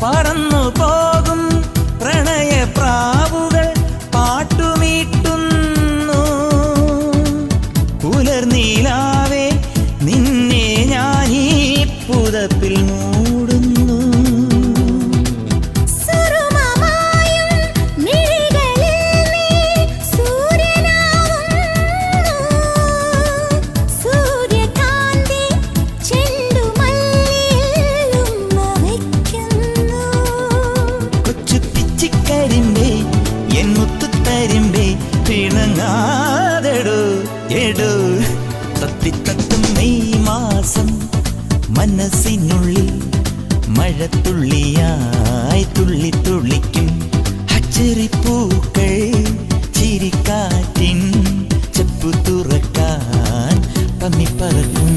പറന്നു പോകും പ്രണയപ്രാവുകൾ പാട്ടുമീട്ടുന്നു. പുലർനീലാവേ നിന്നെ ഞാനീ പുതപ്പിൽ മൂടുന്നു. കരിമ്പേ എൻ മുത്തുത്തരിമ്പേ പിണങ്ങാതെടോ എടോ. തത്തിത്തത്തും മെയ് മാസം മനസ്സിനുള്ളിൽ മഴത്തുള്ളിയായി തുള്ളി തുള്ളിക്കും. അച്ചരിപ്പൂക്കൾ ചിരിക്കാറ്റിൻ ചെപ്പു തുറക്കാൻ പമ്മിപ്പറക്കും.